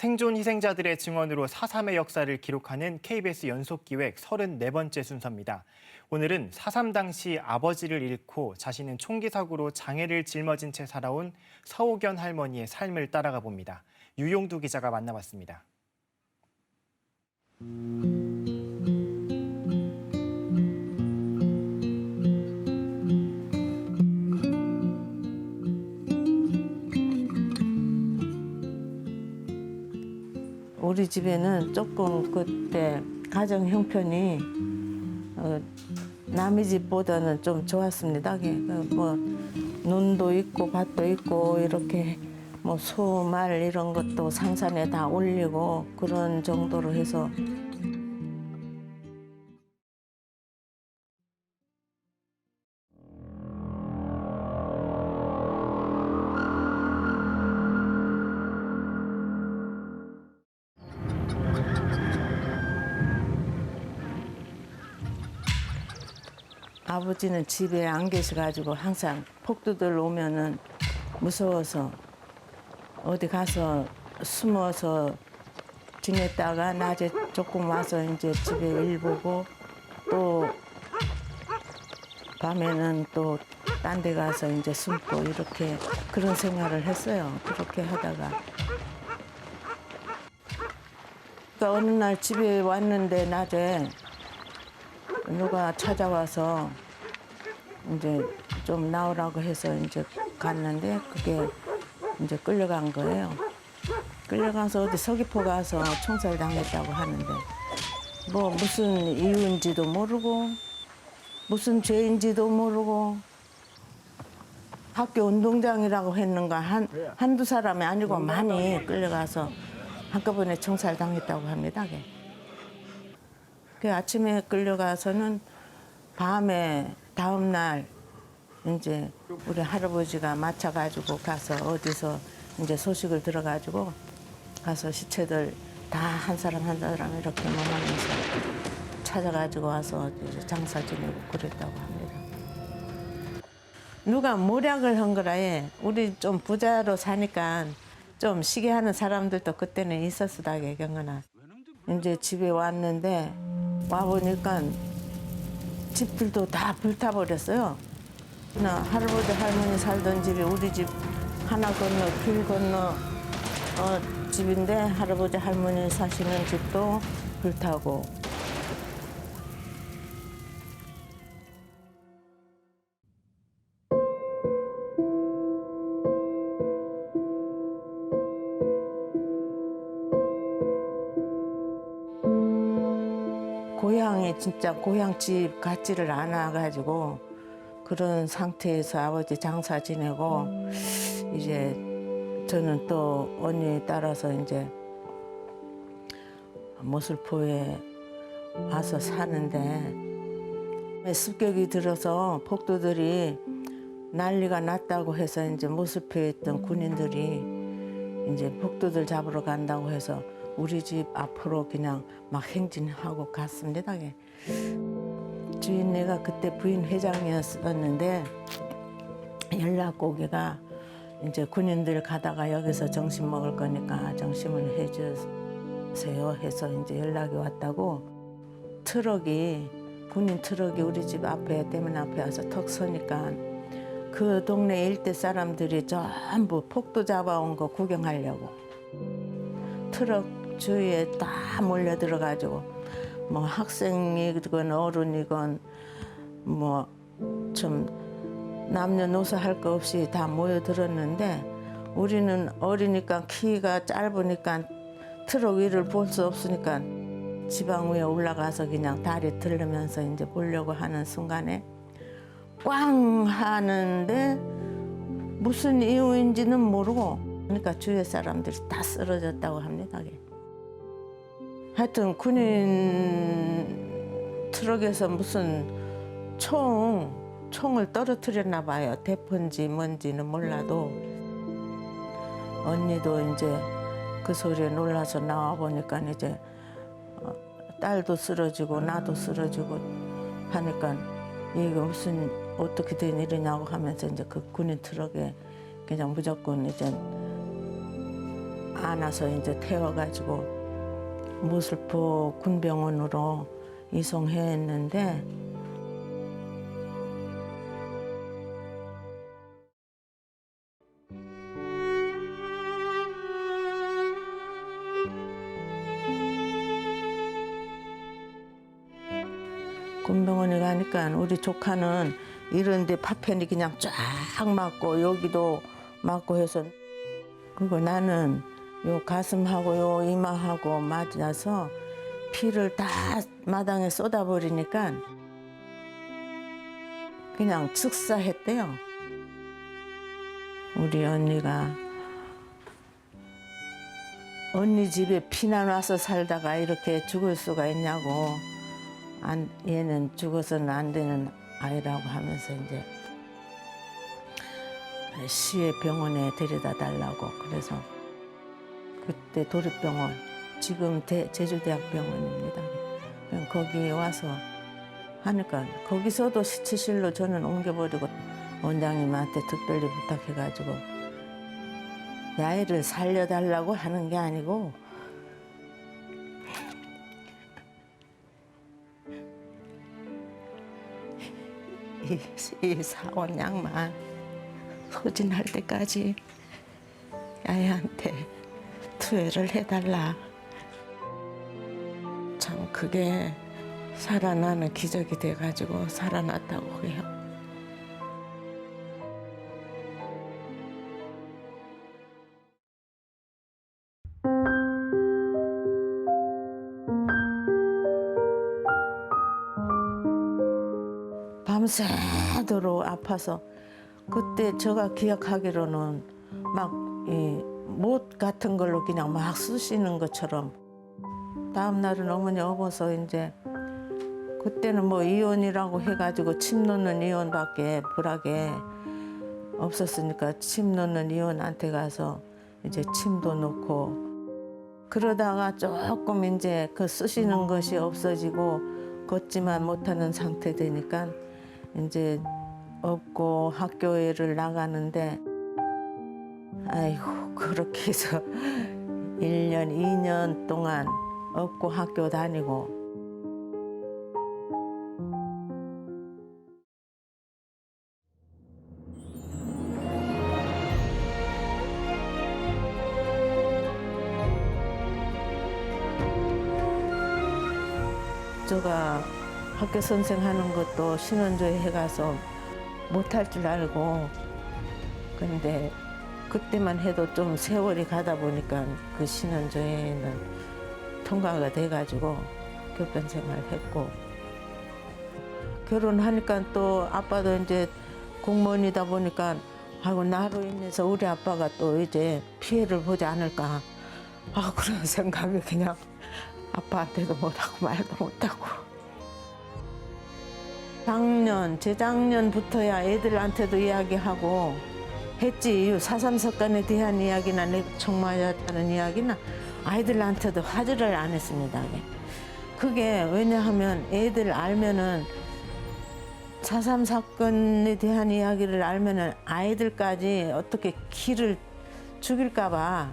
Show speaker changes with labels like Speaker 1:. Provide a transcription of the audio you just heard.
Speaker 1: 생존 희생자들의 증언으로 4.3의 역사를 기록하는 KBS 연속기획 34번째 순서입니다. 오늘은 4.3 당시 아버지를 잃고 자신은 총기 사고로 장애를 짊어진 채 살아온 서옥연 할머니의 삶을 따라가 봅니다. 유용두 기자가 만나봤습니다.
Speaker 2: 우리 집에는 조금 그때 가정 형편이 남의 집보다는 좀 좋았습니다. 뭐 눈도 있고 밭도 있고 이렇게 뭐 소, 말 이런 것도 상산에 다 올리고 그런 정도로 해서 아버지는 집에 안 계셔가지고 항상 폭도들 오면은 무서워서 어디 가서 숨어서 지냈다가 낮에 조금 와서 이제 집에 일 보고 또 밤에는 또 딴 데 가서 이제 숨고 이렇게 그런 생활을 했어요. 그렇게 하다가 그러니까 어느 날 집에 왔는데 낮에 누가 찾아와서 이제 좀 나오라고 해서 이제 갔는데 그게 이제 끌려간 거예요. 끌려가서 어디 서귀포 가서 총살 당했다고 하는데 뭐 무슨 이유인지도 모르고 무슨 죄인지도 모르고 학교 운동장이라고 했는가 한두 사람이 아니고 많이 끌려가서 한꺼번에 총살 당했다고 합니다. 그 아침에 끌려가서는 밤에 다음 날 이제 우리 할아버지가 맞춰가지고 가서 어디서 이제 소식을 들어가지고 가서 시체들 다 한 사람 한 사람 이렇게 모아면서 찾아가지고 와서 장사 지내고 그랬다고 합니다. 누가 모략을 한 거라에 우리 좀 부자로 사니까 좀 시기하는 사람들도 그때는 있었으다게 경건아. 이제 집에 왔는데 와보니까 집들도 다 불타버렸어요. 할아버지 할머니 살던 집이 우리 집 하나 건너 길 건너 집인데 할아버지 할머니 사시는 집도 불타고 고향이 진짜 고향집 같지를 않아가지고 그런 상태에서 아버지 장사 지내고 이제 저는 또 언니 따라서 이제 모슬포에 와서 사는데 습격이 들어서 폭도들이 난리가 났다고 해서 이제 모슬포에 있던 군인들이 이제 폭도들 잡으러 간다고 해서 우리 집 앞으로 그냥 막 행진하고 갔습니다. 주인네가 그때 부인 회장이었는데 연락 오기가 이제 군인들 가다가 여기서 점심 먹을 거니까 점심을 해주세요 해서 이제 연락이 왔다고 군인 트럭이 우리 집 앞에 대문 앞에 와서 턱 서니까 그 동네 일대 사람들이 전부 폭도 잡아온 거 구경하려고 트럭 주위에 다 몰려 들어가지고 뭐 학생이건 어른이건 뭐 좀 남녀노소 할 거 없이 다 모여들었는데 우리는 어리니까 키가 짧으니까 트럭 위를 볼 수 없으니까 지방 위에 올라가서 그냥 다리 들르면서 이제 보려고 하는 순간에 꽝 하는데 무슨 이유인지는 모르고 그러니까 주위 사람들이 다 쓰러졌다고 합니다. 하여튼 군인 트럭에서 무슨 총을 떨어뜨렸나 봐요. 대포인지 뭔지는 몰라도 언니도 이제 그 소리에 놀라서 나와 보니까 이제 딸도 쓰러지고 나도 쓰러지고 하니까 이게 무슨 어떻게 된 일이냐고 하면서 이제 그 군인 트럭에 그냥 무조건 이제 안아서 이제 태워가지고 모슬포 군병원으로 이송했는데 군병원에 가니까 우리 조카는 이런데 파편이 그냥 쫙 맞고 여기도 맞고 해서 그리고 나는 요 가슴하고 요 이마하고 맞아서 피를 다 마당에 쏟아버리니까 그냥 즉사했대요. 우리 언니가 언니 집에 피난 와서 살다가 이렇게 죽을 수가 있냐고 얘는 죽어서는 안 되는 아이라고 하면서 이제 시의 병원에 데려다 달라고 그래서 그때 도립병원 지금 제주대학병원입니다. 거기 와서 하니까 거기서도 시치실로 저는 옮겨버리고 원장님한테 특별히 부탁해가지고 야이를 살려달라고 하는 게 아니고 이 사원 양만 소진할 때까지 야이한테 투여를 해달라. 참 그게 살아나는 기적이 돼가지고 살아났다고 해요. 밤새도록 아파서 그때 제가 기억하기로는 막 못 같은 걸로 그냥 막 쑤시는 것처럼 다음 날은 어머니 업어서 이제 그때는 뭐 이온이라고 해가지고 침 놓는 이온밖에 불하게 없었으니까 침 놓는 이온한테 가서 이제 침도 놓고 그러다가 조금 이제 그 쑤시는 것이 없어지고 걷지만 못하는 상태 되니까 이제 업고 학교를 나가는데 아이고 그렇게 해서 1년, 2년 동안 업고 학교 다니고 제가 학교 선생하는 것도 신원조회 해가서 못할 줄 알고 근데 그때만 해도 좀 세월이 가다 보니까 그 신원조회는 통과가 돼가지고 교편 생활했고 결혼하니까 또 아빠도 이제 공무원이다 보니까 아이고 나로 인해서 우리 아빠가 또 이제 피해를 보지 않을까 그런 생각이 그냥 아빠한테도 못하고 말도 못하고 재작년부터야 애들한테도 이야기하고 했지. 4.3 사건에 대한 이야기나 총맞았다는 이야기나 아이들한테도 화제를 안 했습니다. 그게 왜냐하면 애들 알면은 4.3 사건에 대한 이야기를 알면은 아이들까지 어떻게 기를 죽일까 봐